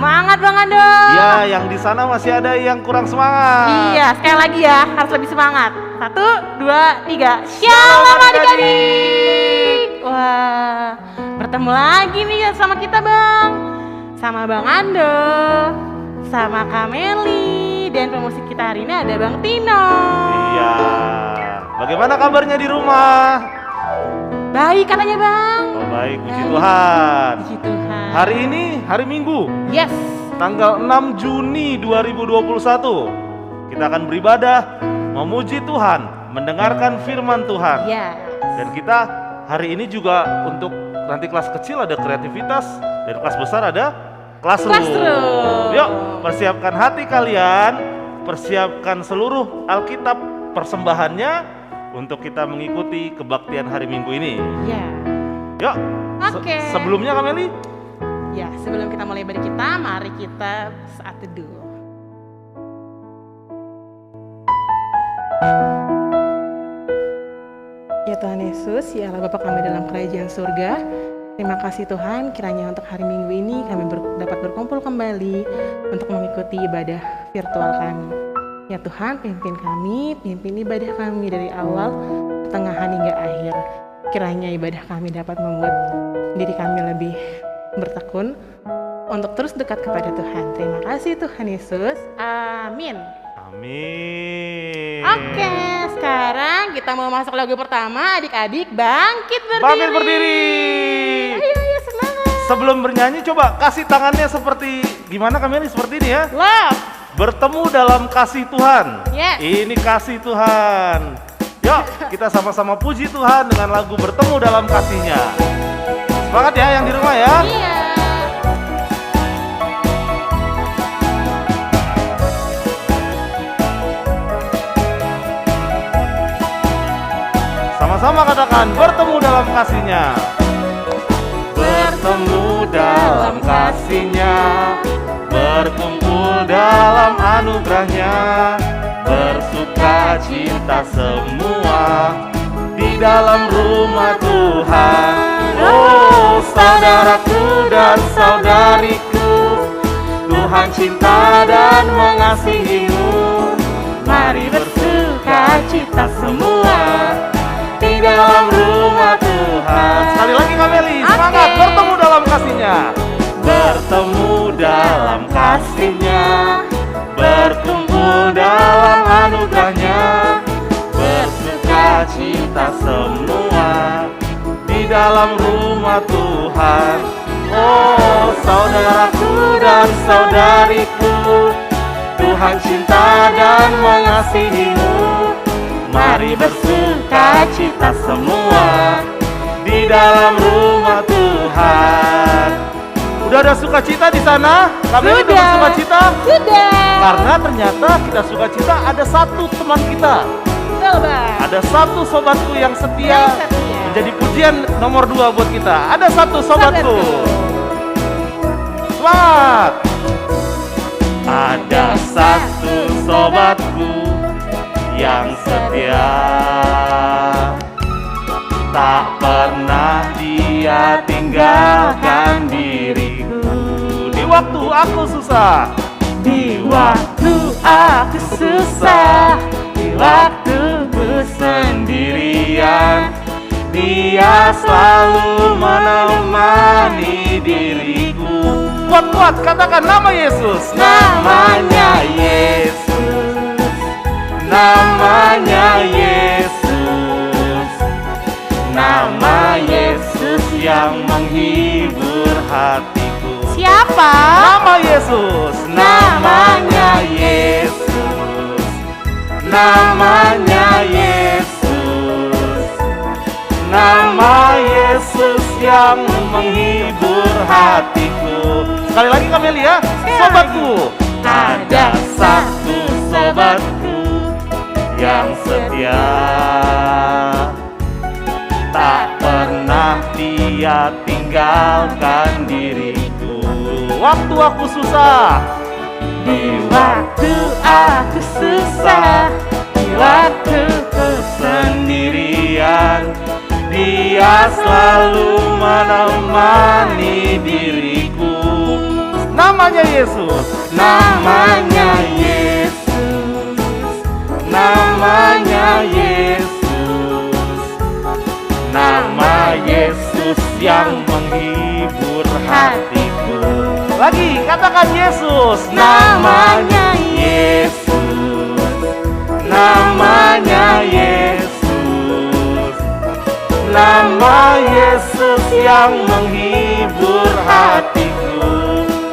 Semangat Bang Ando. Ya, yang di sana masih ada yang kurang semangat. Iya, sekali lagi ya, harus lebih semangat. 1, 2, 3. Shalom adik-adik. Wah, bertemu lagi nih ya sama kita Bang. Sama Bang Ando, sama Kameli, dan pemusik kita hari ini ada Bang Tino. Iya. Bagaimana kabarnya di rumah? Baik katanya Bang. Oh, baik, puji Tuhan. Puji Tuhan. Hari ini hari Minggu, Yes. tanggal 6 Juni 2021. Kita akan beribadah, memuji Tuhan, mendengarkan firman Tuhan. Ya. Dan kita hari ini juga untuk nanti kelas kecil ada kreativitas, dan kelas besar ada classroom. Classroom. Yuk, persiapkan hati kalian, persiapkan seluruh Alkitab persembahannya untuk kita mengikuti kebaktian hari Minggu ini. Ya. Yuk, Oke. sebelumnya Kameli, Ya, sebelum kita mulai ibadah kita, mari kita saat teduh. Ya Tuhan Yesus, ya Allah Bapa kami dalam kerajaan surga, terima kasih Tuhan kiranya untuk hari Minggu ini kami dapat berkumpul kembali untuk mengikuti ibadah virtual kami. Ya Tuhan, pimpin kami, pimpin ibadah kami dari awal, pertengahan hingga akhir. Kiranya ibadah kami dapat membuat diri kami lebih bertekun untuk terus dekat kepada Tuhan. Terima kasih Tuhan Yesus. Amin. amin. Oke, sekarang kita mau masuk lagu pertama. Adik-adik bangkit berdiri. Bangkit berdiri. Ayo semangat. Sebelum bernyanyi, coba kasih tangannya seperti gimana Kameli? Seperti ini ya. Love. Bertemu dalam kasih Tuhan. Yes. Ini kasih Tuhan. Yuk, kita sama-sama puji Tuhan dengan lagu Bertemu dalam Kasih-Nya. Semangat ya yang di rumah ya. Iya. Sama-sama katakan bertemu dalam kasih-Nya. Bertemu dalam kasih-Nya, berkumpul dalam anugerah-Nya, bersuka cita semua di dalam rumah Tuhan. Oh saudaraku dan saudariku, Tuhan cinta dan mengasihimu. Mari bersuka cita semua di dalam rumah Tuhan. Sekali lagi Kameli, semangat. Oke. Bertemu dalam kasih-Nya. Bertemu dalam kasih-Nya, berkumpul dalam anugerah-Nya, bersuka cita semua di dalam rumah Tuhan. Oh saudaraku dan saudariku, Tuhan cinta dan mengasihimu. Mari bersuka cita semua di dalam rumah Tuhan. Udah ada sukacita di sana? Kami udah bersuka cita? Sudah. Karena ternyata kita sukacita ada satu teman kita. Betul Bang. Ada satu sobatku yang setia, Yang setia. menjadi pujian nomor 2 buat kita. Ada satu sobatku. Semangat. Ada satu sobatku yang setia, tak pernah dia tinggalkan diriku di waktu aku susah. Di waktu aku susah, di waktu ku sendirian, dia selalu menemani diriku. Kuat-kuat katakan nama Yesus. Namanya Yesus, namanya Yesus, nama Yesus yang menghibur hatiku. Siapa? Nama Yesus, namanya Yesus, namanya Yesus, nama Yesus yang menghibur hatiku. Sekali lagi Kameli ya, sobatku. Ada satu sobatku yang setia, tak pernah dia tinggalkan diriku waktu aku susah. Di waktu aku susah, di waktu ku sendirian, dia selalu menemani diriku. Namanya Yesus. Namanya Yesus. Namanya Yesus. Nama Yesus yang menghibur hatiku. Lagi katakan Yesus. Namanya Yesus. Namanya Yesus. Nama Yesus yang menghibur hatiku.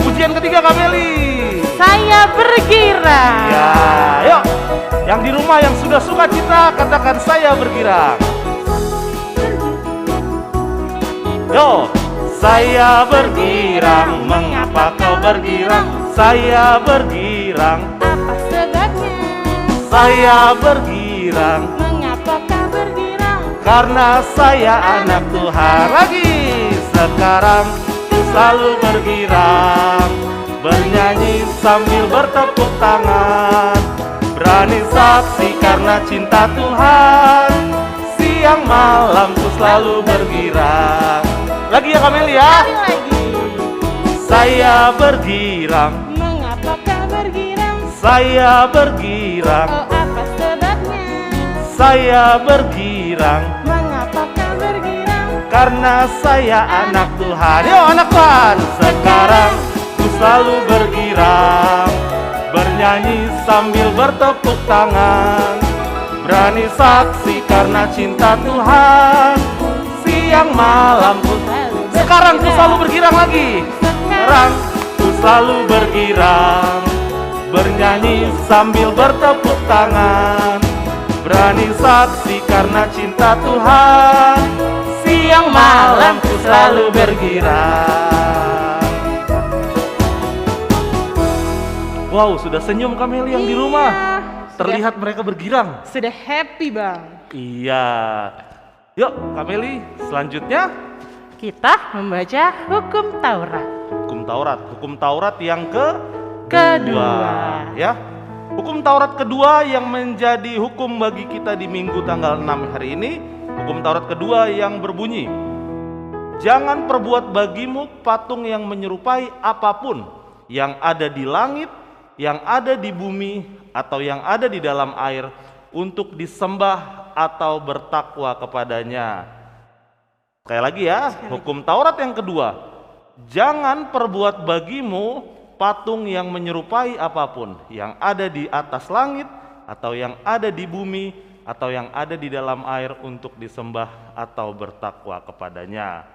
Pujian ketiga Kameli. Saya bergirang. Ya, yuk. Yang di rumah yang sudah suka cita katakan saya bergirang. Yo, saya bergirang. Mengapa kau bergirang? Saya bergirang. Apa sebabnya? Saya bergirang. Mengapa kau bergirang? Karena saya anak Tuhan. Lagi sekarang ku selalu bergirang, bernyanyi sambil bertepuk tangan, berani saksi karena cinta Tuhan. Siang malam ku selalu bergirang. Lagi ya Kameli ya. Sekali lagi. Saya bergirang. Mengapa kau bergirang? Saya bergirang. Oh, apa sebabnya? Saya bergirang. Mengapa kau bergirang? Karena saya anak Tuhan. Yo anak Tuhan. Sekarang ku selalu bergirang, bernyanyi sambil bertepuk tangan, berani saksi karena cinta Tuhan. Siang malam ku sekarang ku selalu bergirang lagi. Sekarang ku selalu bergirang, bernyanyi sambil bertepuk tangan, berani saksi karena cinta Tuhan. Siang malam ku selalu bergirang. Wow, sudah senyum Kameli yang di rumah. Terlihat mereka bergirang. Sudah happy bang. Iya. Yuk Kameli, selanjutnya Kita membaca hukum Taurat. Hukum Taurat yang Kedua. ya. Hukum Taurat kedua yang menjadi hukum bagi kita di minggu tanggal 6 hari ini. Hukum Taurat kedua yang berbunyi, jangan perbuat bagimu patung yang menyerupai apapun yang ada di langit, yang ada di bumi, atau yang ada di dalam air, untuk disembah atau bertakwa kepadanya. Sekali lagi ya, hukum Taurat yang kedua, jangan perbuat bagimu patung yang menyerupai apapun yang ada di atas langit, atau yang ada di bumi, atau yang ada di dalam air, untuk disembah atau bertakwa kepadanya.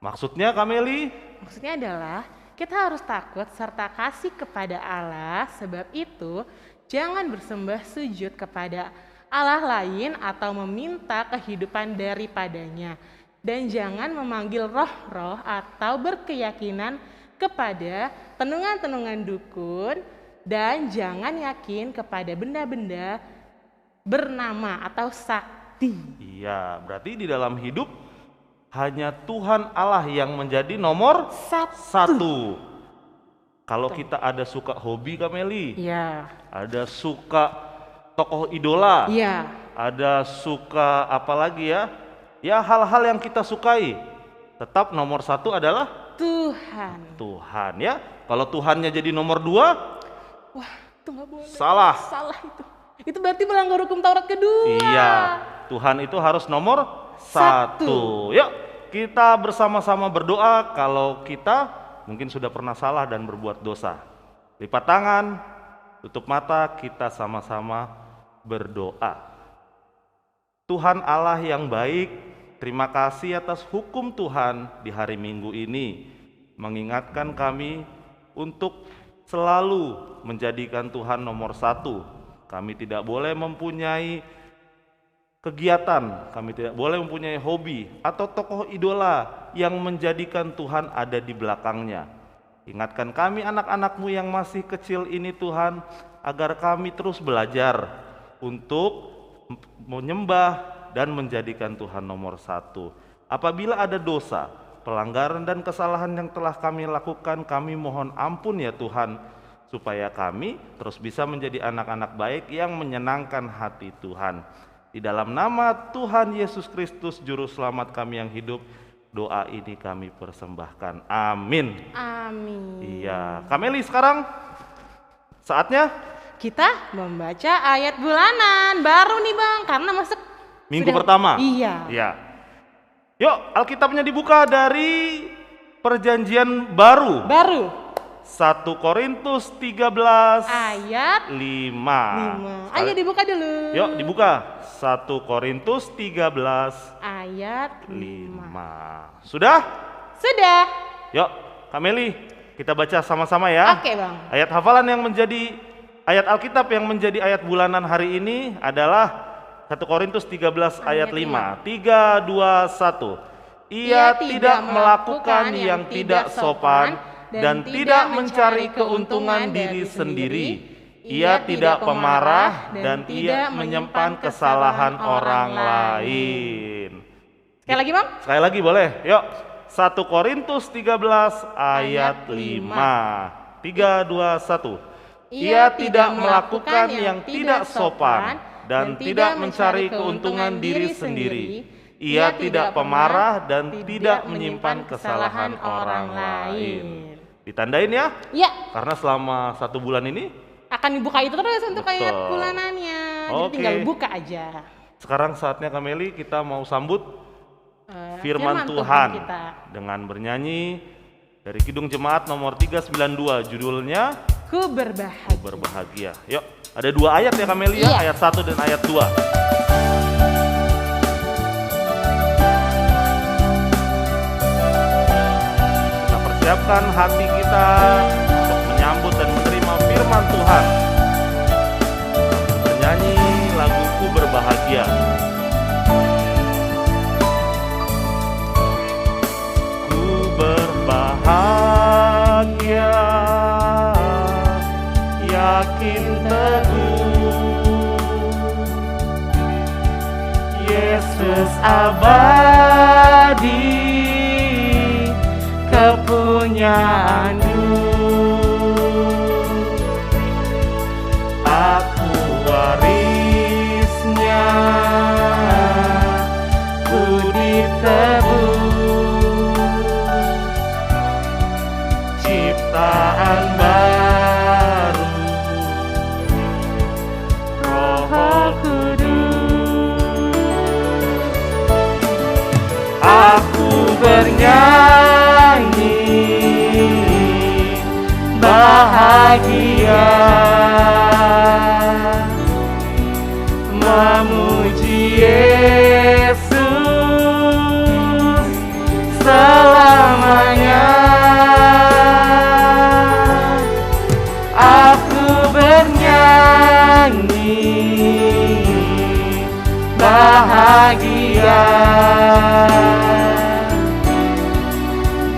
Maksudnya Kameli? Maksudnya adalah kita harus takut serta kasih kepada Allah. Sebab itu jangan bersembah sujud kepada Allah lain atau meminta kehidupan daripadanya. Dan jangan memanggil roh-roh atau berkeyakinan kepada tenungan-tenungan dukun. Dan jangan yakin kepada benda-benda bernama atau sakti. Iya, berarti di dalam hidup hanya Tuhan Allah yang menjadi nomor satu. Kalau kita ada suka hobi Kameli, Iya. ada suka tokoh idola, Iya. ada suka apa lagi ya? Ya hal-hal yang kita sukai, tetap nomor satu adalah Tuhan ya. Kalau Tuhannya jadi nomor dua, Wah, itu nggak boleh. salah. Salah itu. Itu berarti melanggar hukum Taurat kedua. Iya, Tuhan itu harus nomor satu. Yuk, kita bersama-sama berdoa. Kalau kita mungkin sudah pernah salah dan berbuat dosa, lipat tangan, tutup mata, kita sama-sama berdoa. Tuhan Allah yang baik, terima kasih atas hukum Tuhan di hari Minggu ini, mengingatkan kami untuk selalu menjadikan Tuhan nomor satu. Kami tidak boleh mempunyai kegiatan, kami tidak boleh mempunyai hobi atau tokoh idola yang menjadikan Tuhan ada di belakangnya. Ingatkan kami anak-anak-Mu yang masih kecil ini Tuhan, agar kami terus belajar untuk menyembah dan menjadikan Tuhan nomor satu. Apabila ada dosa, pelanggaran dan kesalahan yang telah kami lakukan, kami mohon ampun ya Tuhan, supaya kami terus bisa menjadi anak-anak baik yang menyenangkan hati Tuhan. Di dalam nama Tuhan Yesus Kristus, Juru Selamat kami yang hidup, doa ini kami persembahkan. Amin. Amin. Iya, Kak Meli sekarang saatnya Kita membaca ayat bulanan baru nih Bang, karena masuk minggu pertama. Iya. Iya. Yuk, Alkitabnya dibuka dari Perjanjian Baru. 1 Korintus 13 Ayat 5. 5. Ayo dibuka dulu. Yuk, dibuka. 1 Korintus 13 Ayat 5. Sudah? Sudah. Yuk, Kak Meli, kita baca sama-sama ya. Oke Bang. Ayat hafalan yang menjadi ayat Alkitab yang menjadi ayat bulanan hari ini adalah 1 Korintus 13 ayat 5. 3, 2, 1. Ia tidak melakukan yang tidak sopan dan tidak mencari keuntungan diri sendiri. Ia tidak pemarah dan tidak menyimpan kesalahan orang lain. Sekali lagi Bang. Sekali lagi boleh. Yuk. 1 Korintus 13 ayat 5. 3, 2, 1. Ia tidak melakukan yang tidak sopan dan tidak mencari keuntungan diri sendiri. Ia tidak pemarah dan tidak menyimpan kesalahan orang lain. Ditandain ya? Iya. Karena selama 1 bulan ini Akan dibuka itu terus untuk Betul. ayat bulanannya. Jadi Oke. tinggal buka aja. sekarang saatnya Kak Meli kita mau sambut Firman firman Tuhan kita. dengan bernyanyi dari Kidung Jemaat nomor 392, judulnya Ku berbahagia. Berbahagia. Yuk, ada 2 ayat ya Kak Meli ya, Iya. ayat 1 dan ayat 2. Kita persiapkan hati kita untuk menyambut dan menerima firman Tuhan. Bernyanyi laguku berbahagia. Ku berbahagia, yakin teguh, Yesus abadi, kepunyaanku. Aku warisnya, ku ditebus, ciptaan baru, Roh Kudus. Aku bernyanyi bahagia, memuji Yesus selamanya. Aku bernyanyi bahagia,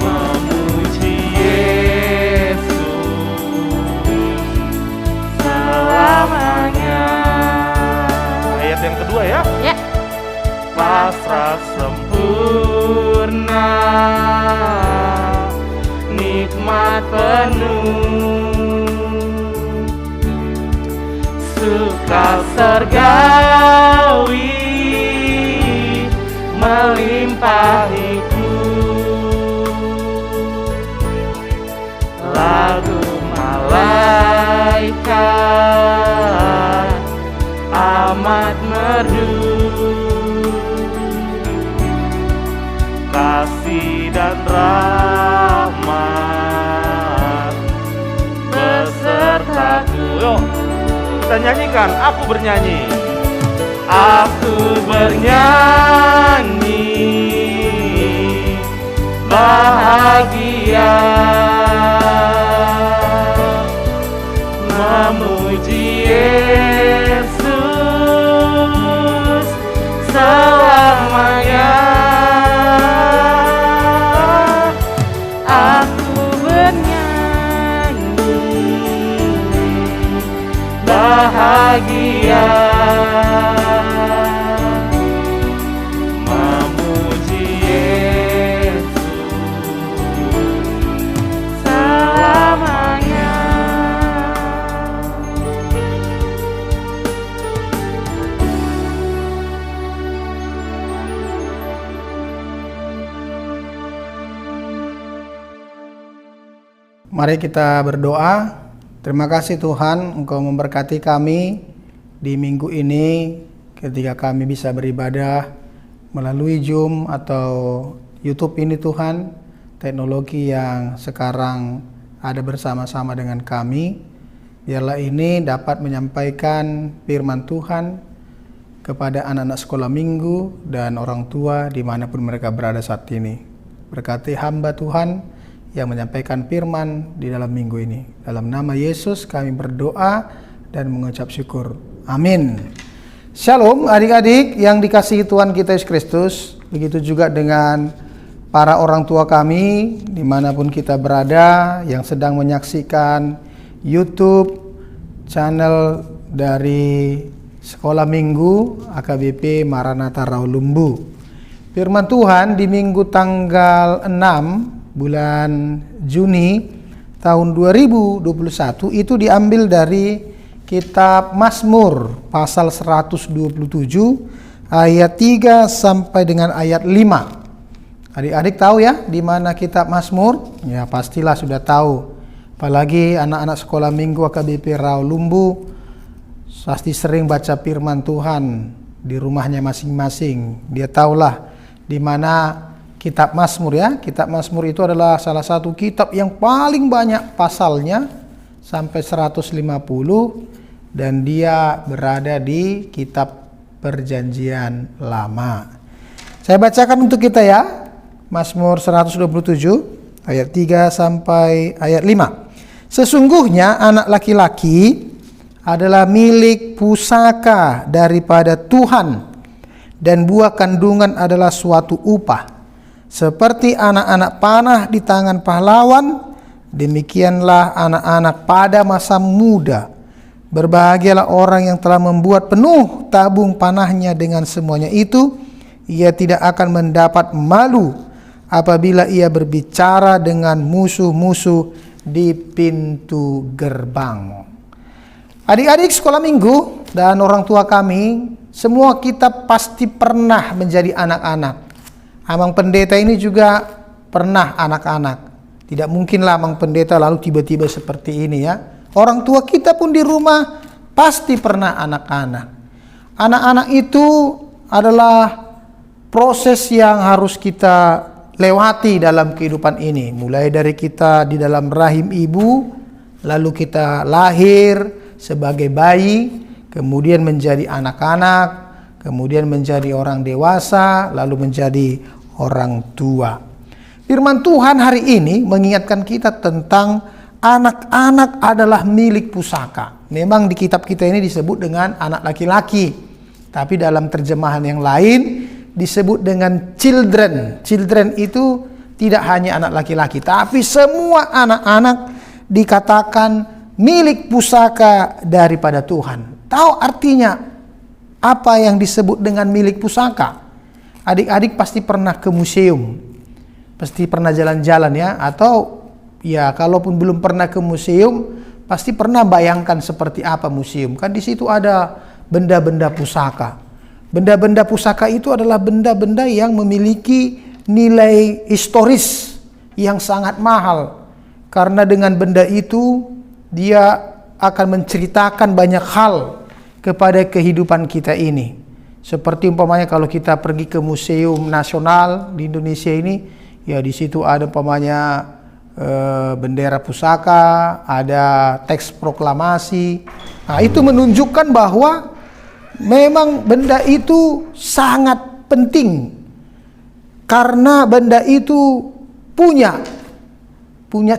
memuji Yesus selamanya. Ayat yang kedua ya. Ya. Pasrah sempurna, nikmat penuh, suka surgawi melimpahiku. Lagu malaikat amat merdu, kasih dan rahmat besertaku. Yuk, kita nyanyikan, aku bernyanyi. Aku bernyanyi bahagia, memuji Yesus selamanya. Aku bernyanyi bahagia, memuji Yesus selamanya. Mari kita berdoa. Terima kasih Tuhan, Engkau memberkati kami di minggu ini ketika kami bisa beribadah melalui Zoom atau YouTube ini Tuhan. Teknologi yang sekarang ada bersama-sama dengan kami. Biarlah ini dapat menyampaikan firman Tuhan kepada anak-anak sekolah minggu dan orang tua dimanapun mereka berada saat ini. Berkati hamba Tuhan yang menyampaikan firman di dalam minggu ini. Dalam nama Yesus kami berdoa dan mengucap syukur. Amin. Shalom adik-adik yang dikasihi Tuhan kita Yesus Kristus. Begitu juga dengan para orang tua kami dimanapun kita berada yang sedang menyaksikan YouTube channel dari Sekolah Minggu AKBP Maranatha Rawalumbu. Firman Tuhan di minggu tanggal 6 bulan Juni tahun 2021 itu diambil dari kitab Mazmur pasal 127 ayat 3 sampai dengan ayat 5. Adik-adik tahu ya di mana kitab Mazmur? Ya pastilah sudah tahu. Apalagi anak-anak sekolah minggu AKBP Rawalumbu pasti sering baca firman Tuhan di rumahnya masing-masing. Dia tahulah di mana kitab Mazmur ya. Kitab Mazmur itu adalah salah satu kitab yang paling banyak pasalnya sampai 150 dan dia berada di kitab Perjanjian Lama. Saya bacakan untuk kita ya. Mazmur 127 ayat 3 sampai ayat 5. Sesungguhnya anak laki-laki adalah milik pusaka daripada Tuhan dan buah kandungan adalah suatu upah. Seperti anak-anak panah di tangan pahlawan, demikianlah anak-anak pada masa muda. Berbahagialah orang yang telah membuat penuh tabung panahnya dengan semuanya itu. Ia tidak akan mendapat malu apabila ia berbicara dengan musuh-musuh di pintu gerbang. Adik-adik sekolah minggu dan orang tua kami, semua kita pasti pernah menjadi anak-anak. Amang pendeta ini juga pernah anak-anak. Tidak mungkinlah amang pendeta lalu tiba-tiba seperti ini ya. Orang tua kita pun di rumah pasti pernah anak-anak. Anak-anak itu adalah proses yang harus kita lewati dalam kehidupan ini. Mulai dari kita di dalam rahim ibu, lalu kita lahir sebagai bayi, kemudian menjadi anak-anak, kemudian menjadi orang dewasa, lalu menjadi orang tua. Firman Tuhan hari ini mengingatkan kita tentang anak-anak adalah milik pusaka. Memang di kitab kita ini disebut dengan anak laki-laki, tapi dalam terjemahan yang lain disebut dengan children. Children itu tidak hanya anak laki-laki, tapi semua anak-anak dikatakan milik pusaka daripada Tuhan. Tahu artinya apa yang disebut dengan milik pusaka? Adik-adik pasti pernah ke museum, pasti pernah jalan-jalan ya, atau ya kalaupun belum pernah ke museum, pasti pernah bayangkan seperti apa museum. Kan di situ ada benda-benda pusaka. Benda-benda pusaka itu adalah benda-benda yang memiliki nilai historis yang sangat mahal. Karena dengan benda itu dia akan menceritakan banyak hal kepada kehidupan kita ini. Seperti umpamanya kalau kita pergi ke museum nasional di Indonesia ini, ya di situ ada umpamanya bendera pusaka, ada teks proklamasi. Nah, itu menunjukkan bahwa memang benda itu sangat penting. Karena benda itu punya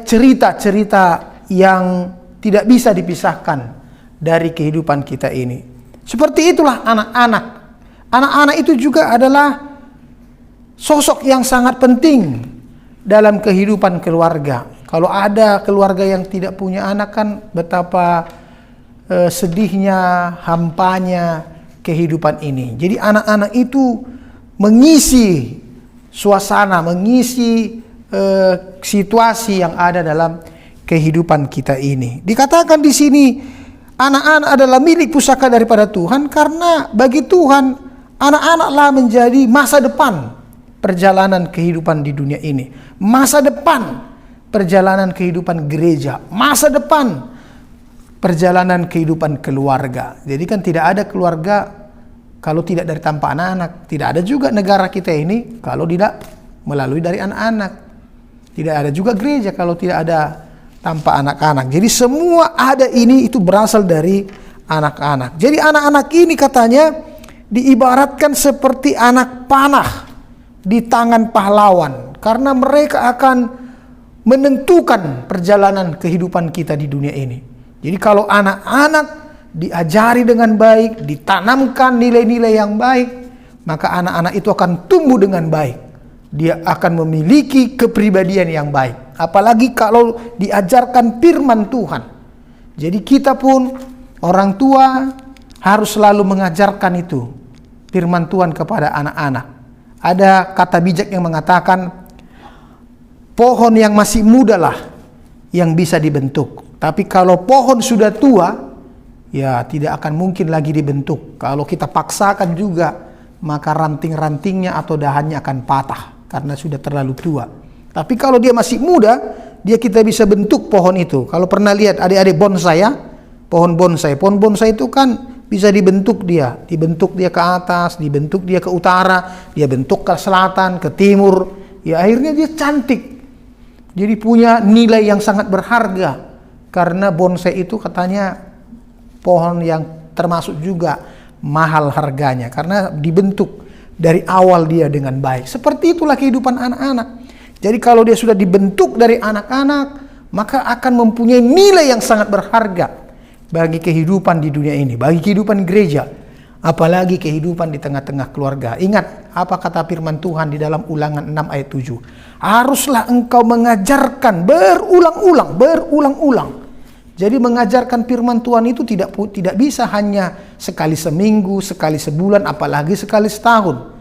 cerita-cerita yang tidak bisa dipisahkan dari kehidupan kita ini. Seperti itulah anak-anak. Anak-anak itu juga adalah sosok yang sangat penting dalam kehidupan keluarga. Kalau ada keluarga yang tidak punya anak kan betapa sedihnya, hampanya kehidupan ini. Jadi anak-anak itu mengisi suasana, mengisi situasi yang ada dalam kehidupan kita ini. Dikatakan di sini anak-anak adalah milik pusaka daripada Tuhan karena bagi Tuhan anak-anaklah menjadi masa depan perjalanan kehidupan di dunia ini. Masa depan perjalanan kehidupan gereja, masa depan perjalanan kehidupan keluarga. Jadi kan tidak ada keluarga kalau tidak dari tanpa anak-anak. Tidak ada juga negara kita ini kalau tidak melalui dari anak-anak. Tidak ada juga gereja kalau tidak ada tanpa anak-anak. Jadi semua ada ini itu berasal dari anak-anak. Jadi anak-anak ini katanya diibaratkan seperti anak panah di tangan pahlawan. Karena mereka akan menentukan perjalanan kehidupan kita di dunia ini. Jadi kalau anak-anak diajari dengan baik, ditanamkan nilai-nilai yang baik, maka anak-anak itu akan tumbuh dengan baik. Dia akan memiliki kepribadian yang baik. Apalagi kalau diajarkan firman Tuhan. Jadi kita pun orang tua harus selalu mengajarkan itu firman Tuhan kepada anak-anak. Ada kata bijak yang mengatakan pohon yang masih muda lah yang bisa dibentuk. Tapi kalau pohon sudah tua, ya tidak akan mungkin lagi dibentuk. Kalau kita paksakan juga, maka ranting-rantingnya atau dahannya akan patah karena sudah terlalu tua. Tapi kalau dia masih muda, kita bisa bentuk pohon itu. Kalau pernah lihat adik-adik bonsai ya, pohon bonsai itu kan bisa dibentuk dia ke atas, dibentuk dia ke utara, dia bentuk ke selatan, ke timur. Ya akhirnya dia cantik. Jadi punya nilai yang sangat berharga. Karena bonsai itu katanya pohon yang termasuk juga mahal harganya. Karena dibentuk dari awal dia dengan baik. Seperti itulah kehidupan anak-anak. Jadi kalau dia sudah dibentuk dari anak-anak, maka akan mempunyai nilai yang sangat berharga bagi kehidupan di dunia ini, bagi kehidupan gereja, apalagi kehidupan di tengah-tengah keluarga. Ingat apa kata firman Tuhan di dalam Ulangan 6 ayat 7. Haruslah engkau mengajarkan berulang-ulang. Jadi mengajarkan firman Tuhan itu tidak bisa hanya sekali seminggu, sekali sebulan, apalagi sekali setahun.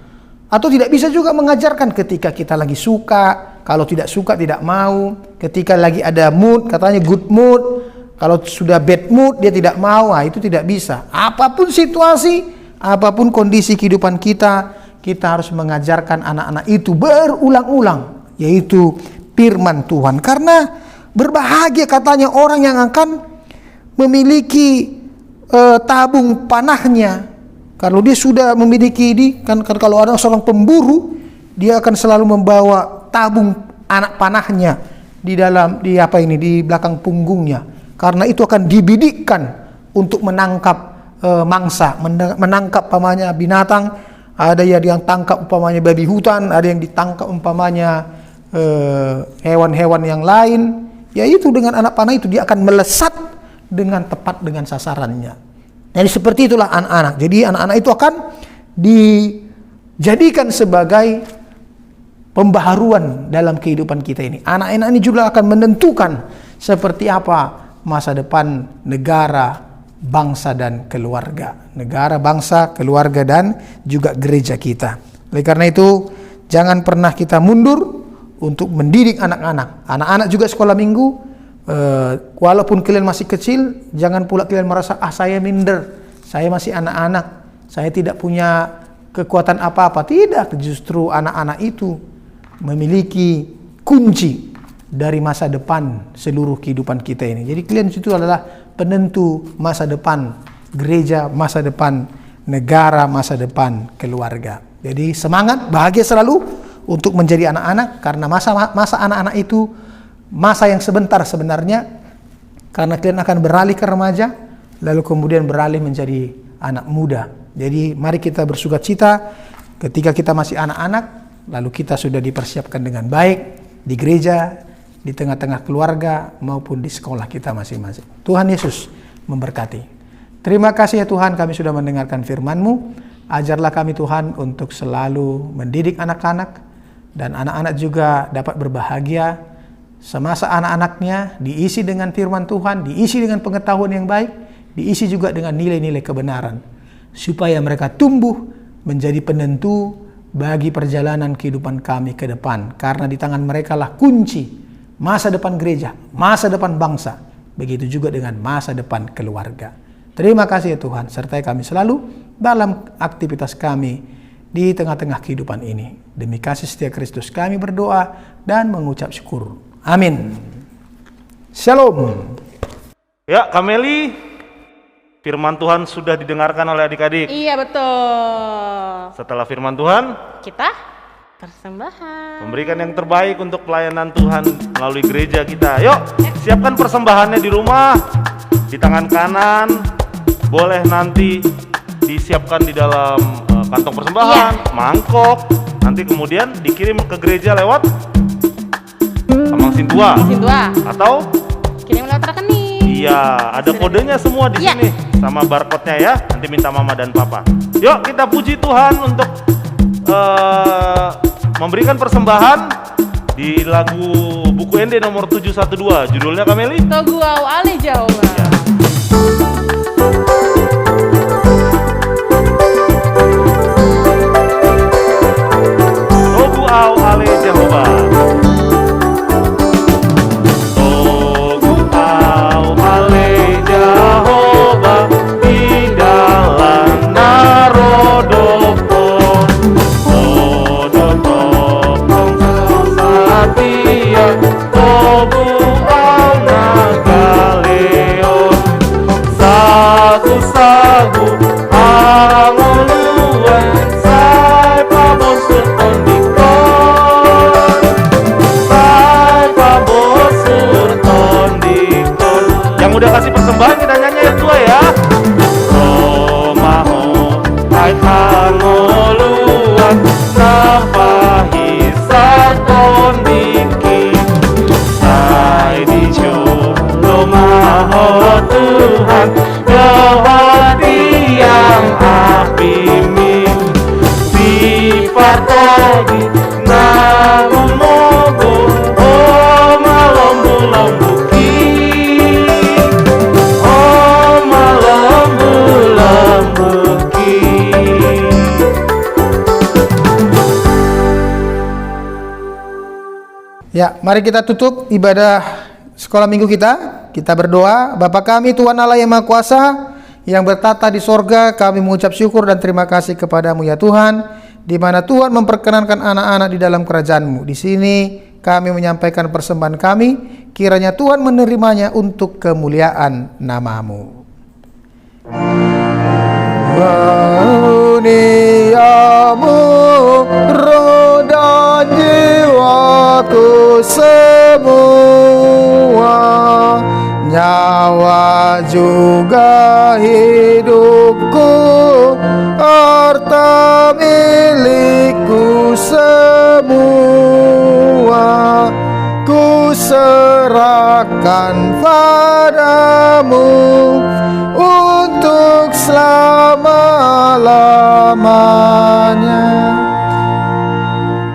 Atau tidak bisa juga mengajarkan ketika kita lagi suka, kalau tidak suka tidak mau, ketika lagi ada mood, katanya good mood, kalau sudah bad mood dia tidak mau, itu tidak bisa. Apapun situasi, apapun kondisi kehidupan kita harus mengajarkan anak-anak itu berulang-ulang, yaitu firman Tuhan. Karena berbahagia katanya orang yang akan memiliki tabung panahnya. Kalau dia sudah memiliki ini, kan kalau ada seorang pemburu, dia akan selalu membawa tabung anak panahnya di belakang punggungnya. Karena itu akan dibidikkan untuk menangkap mangsa, menangkap umpamanya binatang. Ada yang tangkap umpamanya babi hutan, ada yang ditangkap umpamanya hewan-hewan yang lain. Yaitu dengan anak panah itu dia akan melesat dengan tepat dengan sasarannya. Jadi seperti itulah anak-anak. Jadi anak-anak itu akan dijadikan sebagai pembaharuan dalam kehidupan kita ini. Anak-anak ini juga akan menentukan seperti apa masa depan negara, bangsa dan keluarga. Negara, bangsa, keluarga dan juga gereja kita. Oleh karena itu, jangan pernah kita mundur untuk mendidik anak-anak. Anak-anak juga sekolah minggu. Walaupun kalian masih kecil, jangan pula kalian merasa saya minder, saya masih anak-anak, saya tidak punya kekuatan apa-apa. Tidak, justru anak-anak itu memiliki kunci dari masa depan seluruh kehidupan kita ini. Jadi kalian itu adalah penentu masa depan gereja, masa depan negara, masa depan keluarga. Jadi semangat, bahagia selalu untuk menjadi anak-anak, karena masa anak-anak itu masa yang sebentar sebenarnya, karena kalian akan beralih ke remaja, lalu kemudian beralih menjadi anak muda. Jadi mari kita bersukacita ketika kita masih anak-anak, lalu kita sudah dipersiapkan dengan baik di gereja, di tengah-tengah keluarga, maupun di sekolah kita masing-masing. Tuhan Yesus memberkati. Terima kasih ya Tuhan, kami sudah mendengarkan firman-Mu. Ajarlah kami Tuhan untuk selalu mendidik anak-anak, dan anak-anak juga dapat berbahagia semasa anak-anaknya diisi dengan firman Tuhan, diisi dengan pengetahuan yang baik, diisi juga dengan nilai-nilai kebenaran, supaya mereka tumbuh menjadi penentu bagi perjalanan kehidupan kami ke depan. Karena di tangan mereka lah kunci masa depan gereja, masa depan bangsa, begitu juga dengan masa depan keluarga. Terima kasih ya Tuhan, sertai kami selalu dalam aktivitas kami di tengah-tengah kehidupan ini. Demi kasih setia Kristus kami berdoa dan mengucap syukur. Amin. Shalom. Ya, Kameli, firman Tuhan sudah didengarkan oleh adik-adik. Iya betul. Setelah firman Tuhan, Kita persembahan. memberikan yang terbaik untuk pelayanan Tuhan melalui gereja kita. Yuk, siapkan persembahannya di rumah, di tangan kanan. Boleh nanti disiapkan di dalam kantong persembahan, mangkok. Nanti kemudian dikirim ke gereja lewat Amang Sintua Sintua. atau Kirim lewat rekening. iya, ada kodenya semua di Iya. sini sama barcode-nya ya. Nanti minta mama dan papa. Yuk kita puji Tuhan untuk memberikan persembahan di lagu buku ND nomor 712. Judulnya Kameli? Togu au ale Jawa. Ya. Togu au ale Jehovah. Togu au ale Jehovah di dalam narodopo. Odotopong satia togu au nagaleo. Sagu-sagu angoluan sai pabon surtondikon. Sai pabon surtondikon. Yang udah kasih persembahan kita nyanyi ayat 2 ya. Romaho ai angoluan napahi sartondiki. Sai diculo maho Tuhan Yahweh yang apimi Sipartogi nagumogo O malombu-lombuki O malombu-lombuki. Ya, mari kita tutup ibadah sekolah minggu kita. Kita berdoa. Bapa kami, Tuhan Allah yang Maha Kuasa, yang bertata di sorga, kami mengucap syukur dan terima kasih kepadamu ya Tuhan, di mana Tuhan memperkenankan anak-anak di dalam kerajaan-Mu. Di sini kami menyampaikan persembahan kami, kiranya Tuhan menerimanya untuk kemuliaan nama-Mu. Duniamu roda jiwaku semua, nyawa juga hidupku, harta milikku semua, ku serahkan padamu untuk selama-lamanya.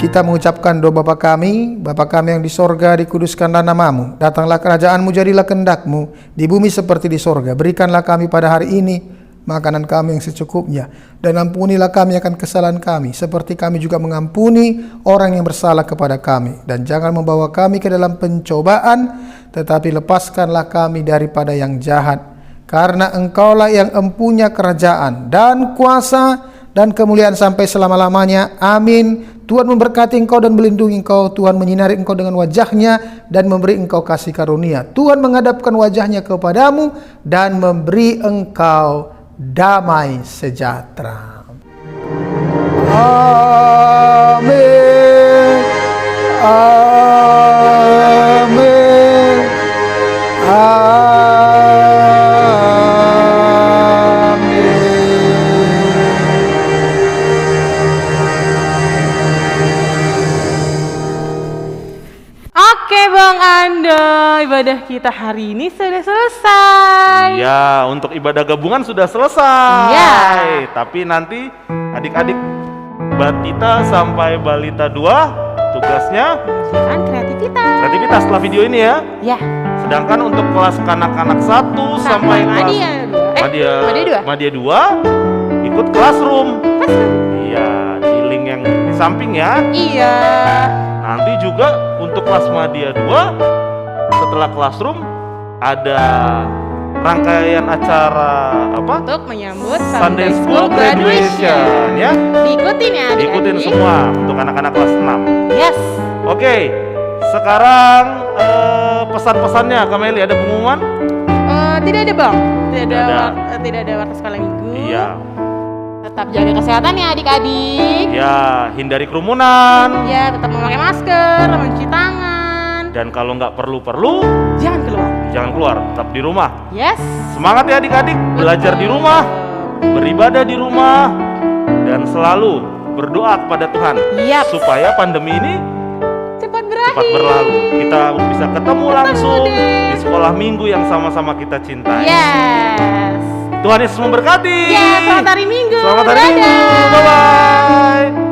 Kita mengucapkan doa Bapa kami yang di sorga, dikuduskanlah namamu, datanglah kerajaanmu, jadilah kehendak-mu di bumi seperti di sorga. Berikanlah kami pada hari ini makanan kami yang secukupnya, dan ampunilah kami akan kesalahan kami, seperti kami juga mengampuni orang yang bersalah kepada kami. Dan jangan membawa kami ke dalam pencobaan, tetapi lepaskanlah kami daripada yang jahat. Karena Engkaulah yang empunya kerajaan dan kuasa dan kemuliaan sampai selama-lamanya. Amin. Tuhan memberkati engkau dan melindungi engkau. Tuhan menyinari engkau dengan wajahnya dan memberi engkau kasih karunia. Tuhan menghadapkan wajahnya kepadamu dan memberi engkau damai sejahtera. Amin. Amin. Amin. Oke Bang Ando, ibadah kita hari ini sudah selesai. Iya, untuk ibadah gabungan sudah selesai. Iya. Tapi nanti adik-adik Batita sampai Balita 2 tugasnya Menunjukkan kreativitas. kreativitas setelah video ini ya. Ya. Sedangkan untuk kelas kanak-kanak 1 sampai kelas Madya 2 ikut classroom. Iya, di link yang di samping ya. Iya. Nanti juga untuk kelas Madya 2 setelah classroom ada rangkaian acara apa? Untuk menyambut Sunday School Graduation ya. Diikutin ya adik-adik. Diikutin semua untuk anak-anak kelas 6. Yes. Oke, sekarang pesan-pesannya Kak Meli, ada pengumuman? Tidak ada bang, Tidak ada. tidak ada warta sekolah minggu. Iya. Tetap jaga kesehatan ya adik-adik. Ya, hindari kerumunan. Ya, tetap memakai masker, mencuci tangan. Dan kalau nggak perlu-perlu, Jangan keluar. jangan keluar, tetap di rumah. Yes. Semangat ya adik-adik, belajar di rumah, beribadah di rumah, dan selalu berdoa kepada Tuhan Yap. supaya pandemi ini Cepat berakhir. cepat berlalu. Kita bisa ketemu langsung deh. di sekolah minggu yang sama-sama kita cintai. Yes. Tuhan Yesus memberkati. Yes, selamat hari Minggu. Selamat hari Dadah. Minggu. Bye-bye.